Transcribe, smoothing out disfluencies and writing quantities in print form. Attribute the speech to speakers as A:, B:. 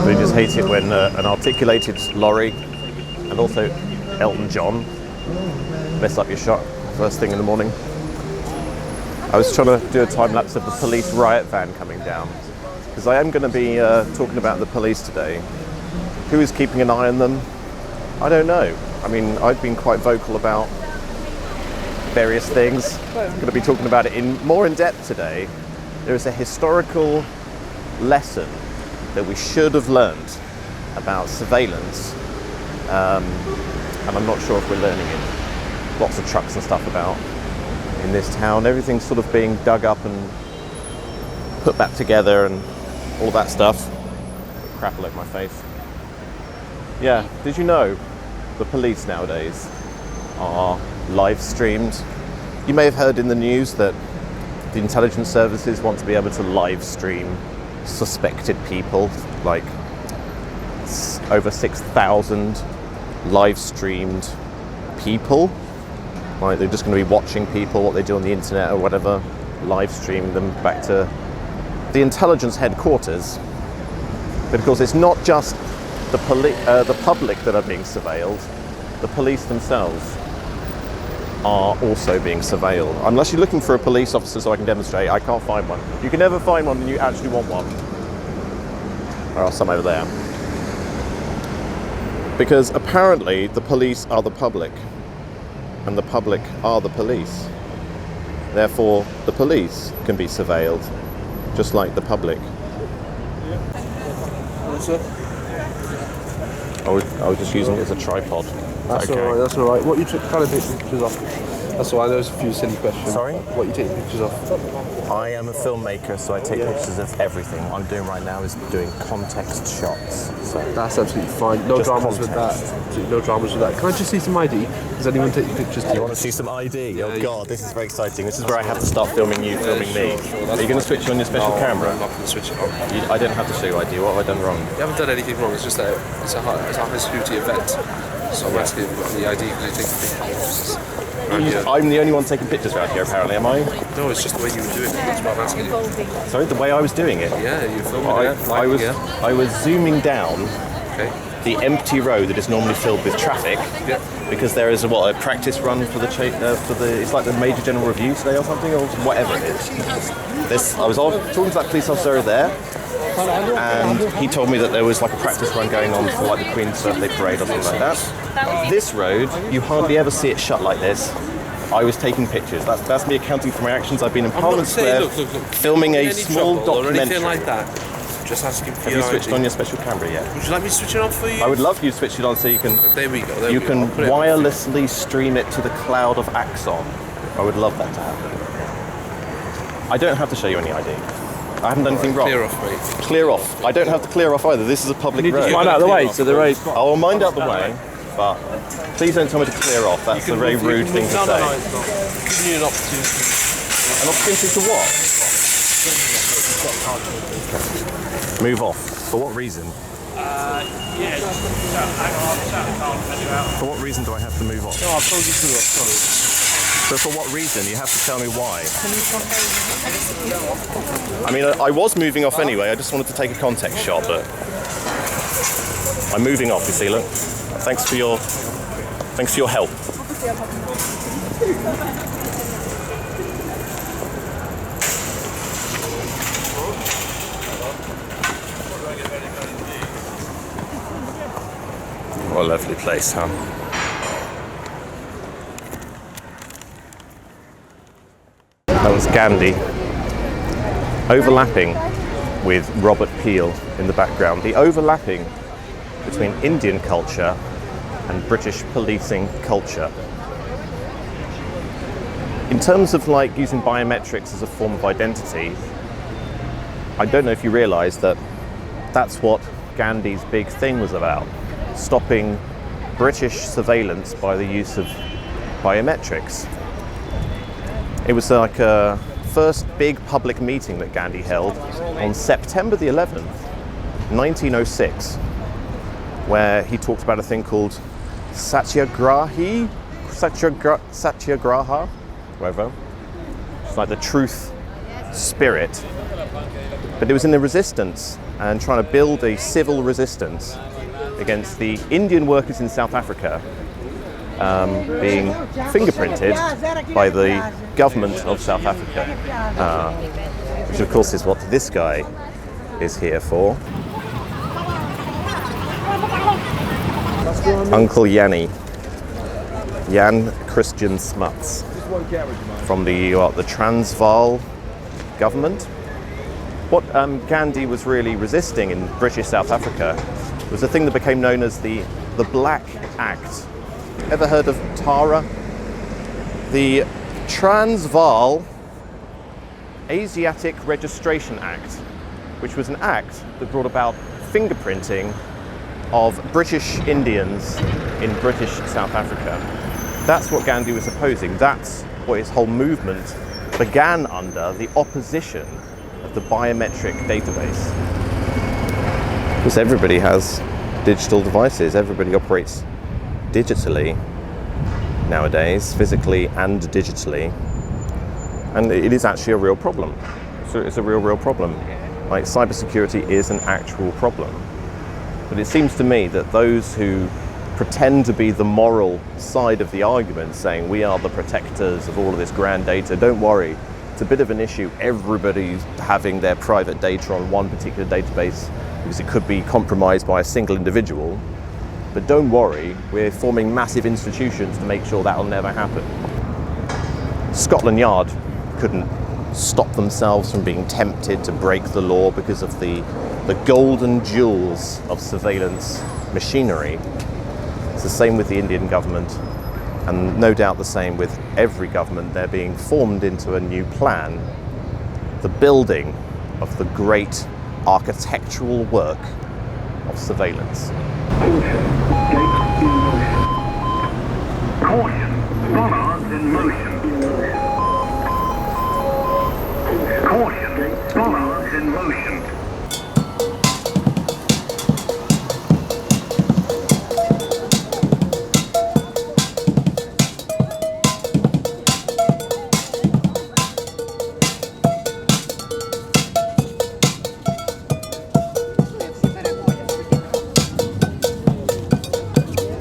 A: They just hate it when an articulated lorry and also Elton John mess up your shot first thing in the morning. I was trying to do a time lapse of the police riot van coming down because I am going to be talking about the police today. Who is keeping an eye on them? I don't know. I mean, I've been quite vocal about various things. I'm going to be talking about it more in depth today. There is a historical lesson that we should have learned about surveillance, and I'm not sure if we're learning it. Lots of trucks and stuff about in this town. Everything's sort of being dug up and put back together and all that stuff. Crap all over my face. Yeah, did you know the police nowadays are live streamed? You may have heard in the news that the intelligence services want to be able to live stream suspected people, like over 6,000 live streamed people. Like they're just going to be watching people, what they do on the internet or whatever, live stream them back to the intelligence headquarters. But of course it's not just the public that are being surveilled, the police themselves are also being surveilled. Unless you're looking for a police officer so I can demonstrate, I can't find one. You can never find one when you actually want one. There are some over there. Because apparently the police are the public, and the public are the police. Therefore, the police can be surveilled, just like the public. I was just using it as a tripod.
B: That's okay. Alright, that's alright. What you kind of take pictures of? That's why there's a few silly questions.
A: Sorry?
B: What you take pictures of?
A: I am a filmmaker, so I take pictures of everything. What I'm doing right now is doing context shots. So
B: that's absolutely fine. No dramas with that. No dramas with that. Can I just see some ID? Does anyone take pictures?
A: Do you want to see some ID? Yeah, oh God, this is very exciting. This is where I have to start filming you, filming me.
B: Sure.
A: Are you going to switch on your special camera?
B: I'm not going to switch it on.
A: I don't have to show you ID. What have I done wrong?
B: You haven't done anything wrong. It's just that it's a high security event. So I'm asking if you've got the ID because you're taking pictures.
A: I'm the only one taking pictures around here, apparently, am I?
B: No, it's just the way you were doing it. That's what I'm asking you.
A: Sorry, the way I was doing it?
B: Yeah, you filmed it.
A: I was zooming down
B: okay.
A: the empty road that is normally filled with traffic, because there is a practice run for the it's like the major general review today or something, or whatever it is. I was talking to that police officer there, and he told me that there was like a practice run going on for like the Queen's birthday parade or something like that. This road, you hardly ever see it shut like this. I was taking pictures. That's me accounting for my actions. I've been in Parliament Square filming a small documentary.
B: Or anything like that. Just asking for
A: Have you switched on your special camera yet?
B: Would you like me to switch it on for you?
A: I would love you to switch it on so you can.
B: There we go.
A: You can wirelessly stream it to the cloud of Axon. I would love that to happen. I don't have to show you any ID. I haven't done anything wrong.
B: Clear off, mate.
A: Clear off. I don't have to clear off either. This is a public road.
B: Mind out of the way, so the road.
A: I will mind out the way, but please don't tell me to clear off. That's a very rude thing to say.
B: No, it's giving you an opportunity.
A: An opportunity to what? Move off. For what reason? For what reason do I have to move off?
B: No, I told you to. I'm sorry.
A: So for what reason? You have to tell me why. I mean, I was moving off anyway. I just wanted to take a context shot, but I'm moving off. You see, look. Thanks for your help. What a lovely place, huh? That was Gandhi, overlapping with Robert Peel in the background. The overlapping between Indian culture and British policing culture. In terms of like using biometrics as a form of identity, I don't know if you realise that that's what Gandhi's big thing was about, stopping British surveillance by the use of biometrics. It was like a first big public meeting that Gandhi held on September the 11th, 1906, where he talked about a thing called Satyagraha, whatever. It's like the truth spirit. But it was in the resistance and trying to build a civil resistance against the Indian workers in South Africa being fingerprinted by the government of South Africa, which of course is what this guy is here for. Uncle Yanni, Jan Christian Smuts, from the Transvaal government. What Gandhi was really resisting in British South Africa was a thing that became known as the Black Act. Ever heard of Tara? The Transvaal Asiatic Registration Act, which was an act that brought about fingerprinting of British Indians in British South Africa. That's what Gandhi was opposing. That's what his whole movement began under, the opposition of the biometric database. Because everybody has digital devices, everybody operates digitally nowadays, physically and digitally, and it is actually a real problem. So it's a real problem. Like, cybersecurity is an actual problem. But it seems to me that those who pretend to be the moral side of the argument, saying we are the protectors of all of this grand data, don't worry, it's a bit of an issue. Everybody's having their private data on one particular database because it could be compromised by a single individual. But don't worry, we're forming massive institutions to make sure that'll never happen. Scotland Yard couldn't stop themselves from being tempted to break the law because of the golden jewels of surveillance machinery. It's the same with the Indian government, and no doubt the same with every government. They're being formed into a new plan, the building of the great architectural work of surveillance.
C: Caution, bollards in motion. Caution, bollards in motion.